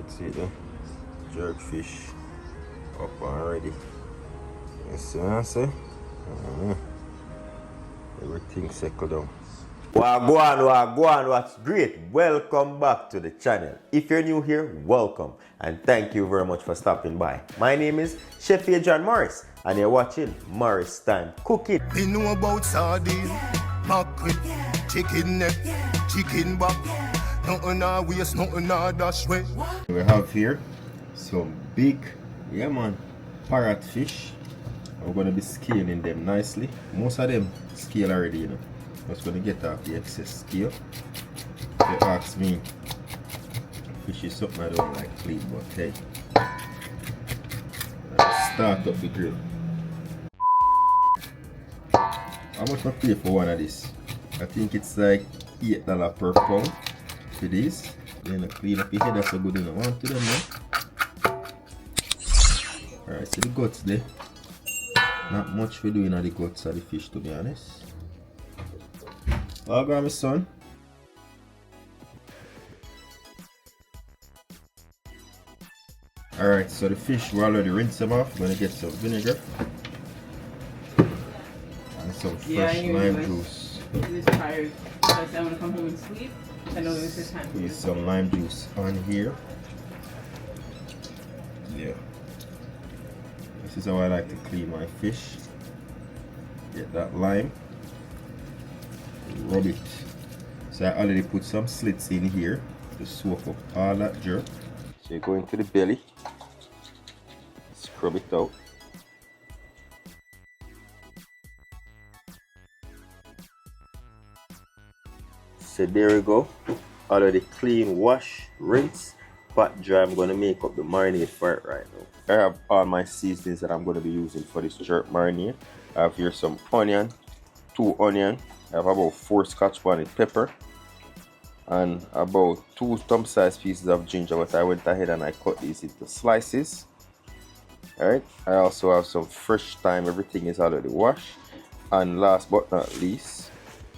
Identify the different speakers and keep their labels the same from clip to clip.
Speaker 1: Alright, see the jerk fish up already. You see what I say? Everything settled down. Wagwan, what's great? Welcome back to the channel. If you're new here, welcome and thank you very much for stopping by. My name is Chef John Morris and you're watching Morris Time Cooking.
Speaker 2: We know about sardine, mackerel, chicken neck, chicken back. Nothing our waste, nothing our dash way.
Speaker 1: We have here some big, parrot fish. We're going to be scaling them nicely. Most of them scale already, you know. Just going to get off the excess scale. If you ask me, fish is something I don't like clean, but hey. Let's start up the grill. How much I pay for one of this? I think it's like $8 per pound for this. Then clean up your head, that's a good enough one to them now. Alright, so the guts there. Not much for doing at the guts of the fish, to be honest. I'll grab my son. Alright, so the fish, we already rinsed them off. I'm gonna get some vinegar and some fresh lime juice.
Speaker 3: He was tired. So I said I'm gonna come home and sleep. I know it was his time.
Speaker 1: Use some lime juice on here. Yeah. This is how I like to clean my fish. Get that lime. Rub it. So I already put some slits in here to soak up all that jerk. So you go into the belly, scrub it out. So there we go. Already clean, wash, rinse, pot dry. I'm going to make up the marinade for it right now. I have all my seasonings that I'm going to be using for this jerk marinade. I have here some onion, 2 onion. I have about 4 scotch bonnet pepper and about 2 thumb-sized pieces of ginger, but I went ahead and I cut these into slices. Alright, I also have some fresh thyme. Everything is already washed. And last but not least,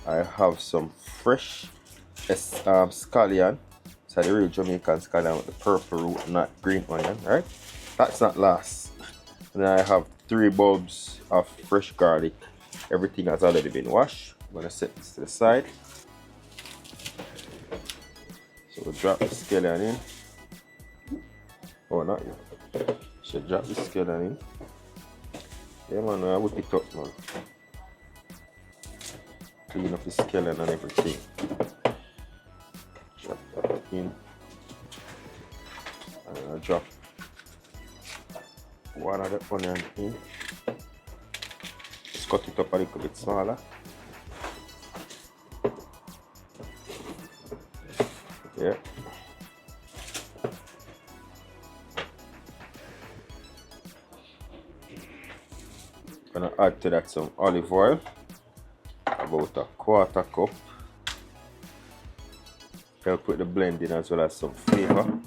Speaker 1: I have some fresh scallion. So the real Jamaican scallion with the purple root, not green onion, right? That's not last. And then I have 3 bulbs of fresh garlic. Everything has already been washed. I'm gonna set this to the side. So we'll drop the scallion in. Oh, not yet. Should drop the scallion in. Yeah, man, I whip it up, man. Clean up the scallion and everything. Drop that in. And I'll drop one of the onion in. Just cut it up a little bit smaller. Yeah. Gonna add to that some olive oil, about a 1/4 cup. Help with the blending as well as some flavor.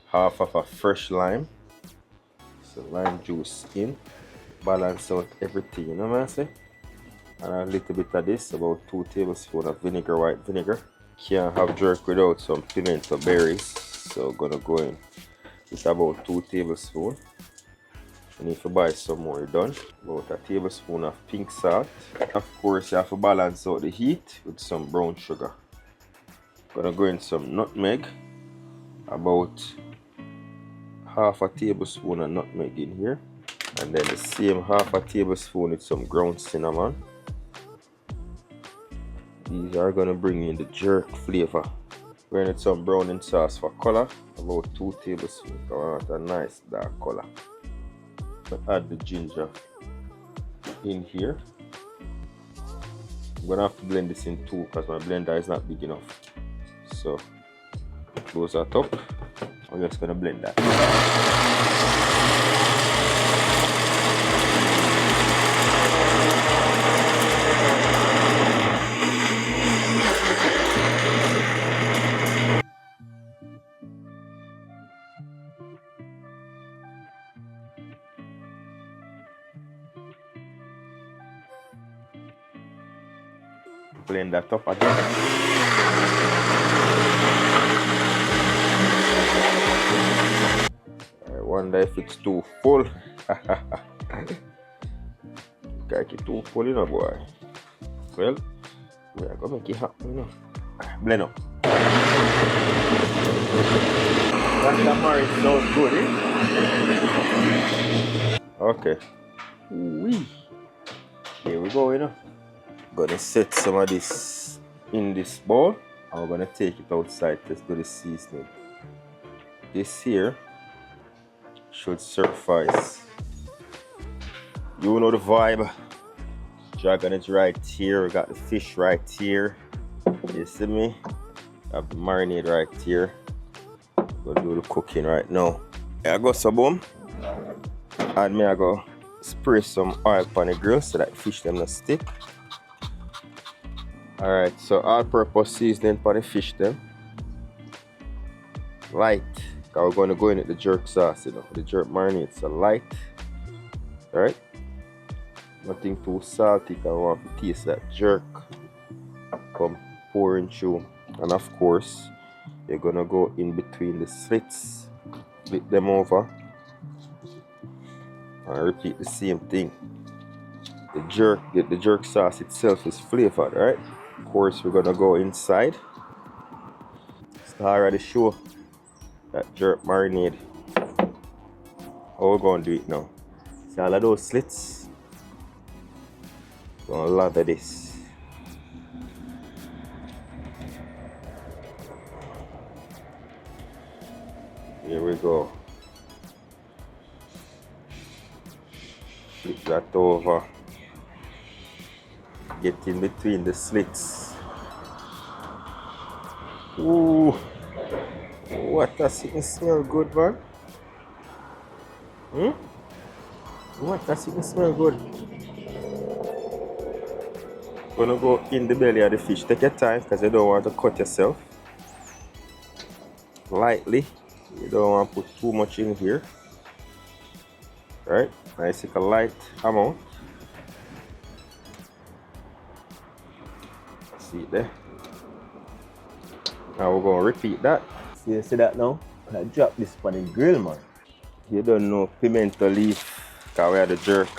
Speaker 1: Half of a fresh lime. So lime juice in. Balance out everything, you know what I say? And a little bit of this, about 2 tablespoons of vinegar, white vinegar. Can't have jerk without some pimento berries, so gonna go in with about 2 tablespoons. And if you buy some more, you're done. About a tablespoon of pink salt. Of course, you have to balance out the heat with some brown sugar. Gonna go in some nutmeg, about half a tablespoon of nutmeg in here, and then the same half a tablespoon with some ground cinnamon. These are gonna bring in the jerk flavor. We're gonna need some browning sauce for color, about 2 tablespoons. I want a nice dark color. Add the ginger in here. I'm gonna have to blend this in too because my blender is not big enough. So close that up. I'm just gonna blend that. Blend that up again. wonder if it's too full. Kaki too full, you know, boy. Well, we are gonna make it happen, you know. Blend up. That tamarind sounds good, eh? Okay. Wee. Here we go, you know. Gonna set some of this in this bowl, and we're gonna take it outside to do the seasoning. This here should suffice. You know the vibe. Dragon is right here. We got the fish right here. You see me? I have the marinade right here. Gonna do the cooking right now. I go some boom, and me I go spray some oil on the grill so that the fish them not stick. Alright, so all-purpose seasoning for the fish them. Light, because we're going to go in with the jerk sauce, you know, the jerk marinade, so light. Alright, nothing too salty because I want to taste that jerk come pouring through. And of course, you're going to go in between the slits, flip them over, and repeat the same thing. The jerk sauce itself is flavored, right? Of course, we're gonna go inside. It's already show that jerk marinade. How we're gonna do it now? See all of those slits? Gonna lather this. Here we go. Flip that over. Get in between the slits. Ooh, what does it smell good, man? What does it smell good? Gonna go in the belly of the fish. Take your time because you don't want to cut yourself. Lightly. You don't want to put too much in here. Right? Nice, take a light amount. See it there. Now we're gonna repeat that. See that now? I drop this on the grill, man. You don't know pimento leaf, because we have the jerk.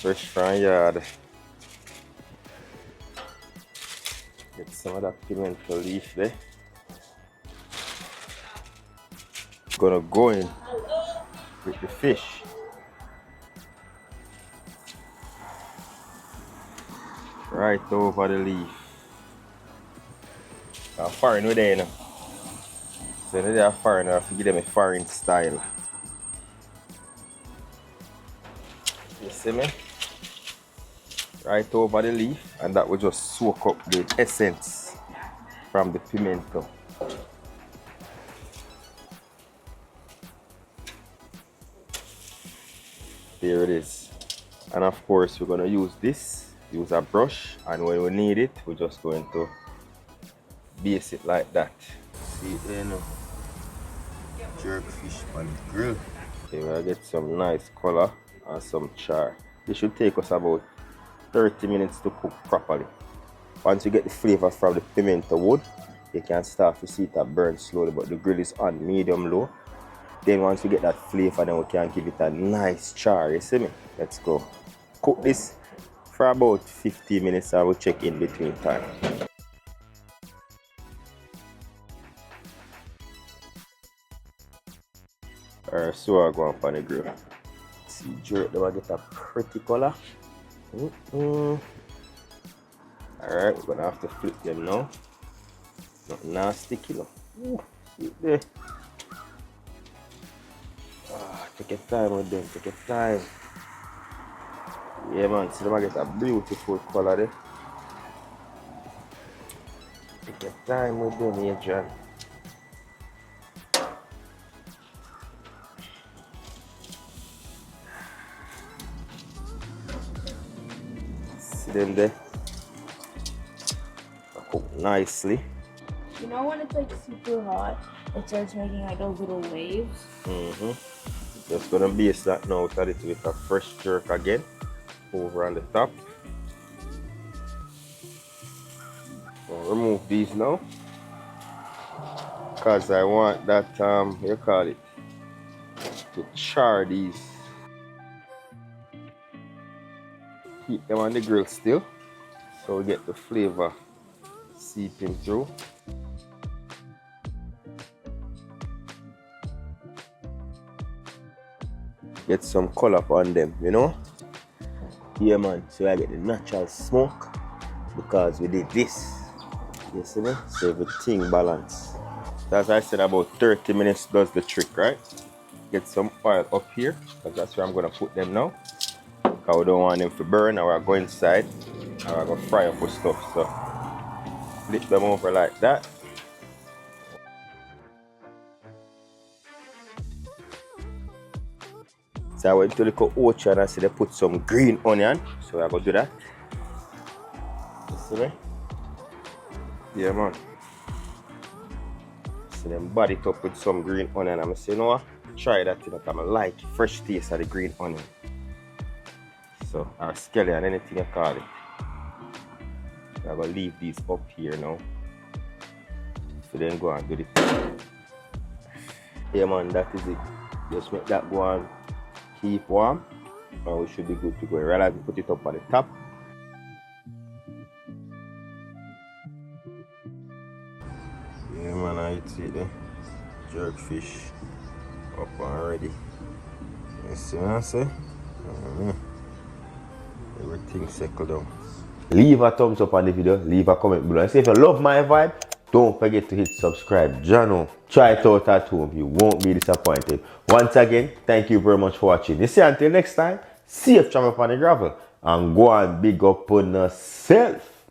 Speaker 1: Fresh from yard. Get some of that pimento leaf there. Gonna go in with the fish. Right over the leaf. I'm foreign with them, you know. So they are foreign, I have to give them a foreign style. You see me? Right over the leaf, and that will just soak up the essence from the pimento. There it is. And of course, we're going to use this, use a brush, and when we need it, we're just going to base it like that. See it there now. Jerk fish on the grill. Okay, we'll get some nice color and some char. This should take us about 30 minutes to cook properly. Once you get the flavor from the pimento wood, you can start to see it burn slowly, but the grill is on medium low. Then once we get that flavor, then we can give it a nice char, you see me? Let's go. Cook this for about 15 minutes and we'll check in between time. Alright, so I go up on the grill. See, jerk them, I get a pretty color. Alright, we're gonna have to flip them now. Nothing nasty, you know. See it there. Take your time with them, take your time. Yeah, man, see them, I get a beautiful color there. Take your time with them, Adrian. See them there? I cook nicely.
Speaker 4: You know when it's like super hot, it starts making like those little waves?
Speaker 1: Just gonna base that now with a little bit of fresh jerk again over on the top. I'll remove these now because I want that you call it, to char these. Keep them on the grill still, so we get the flavor seeping through. Get some color on them, you know? Yeah, man, so I get the natural smoke because we did this. You see me? So everything balanced. So as I said, about 30 minutes does the trick, right? Get some oil up here, because that's where I'm going to put them now. Because we don't want them to burn, or I go inside, or I go fry up with stuff. So flip them over like that. So I went to the orchard and I see they put some green onion. So I go do that. You see me? Yeah, man. So then body it up with some green onion. I'm saying, you know what? Try that thing. I like fresh taste of the green onion. So, or scallion, anything you call it. So I'm going to leave these up here now. So then go and do the. Yeah, man, that is it. Just make that go on. Keep warm, and we should be good to go. Rather than put it up at the top. Yeah, man, I see the jerk fish up and ready. You see what I say? Everything settled down. Leave a thumbs up on the video, leave a comment below. And say if you love my vibe, don't forget to hit subscribe. Jano, try it out at home. You won't be disappointed. Once again, thank you very much for watching. You see, until next time, safe travel on the gravel. And go and big up on yourself.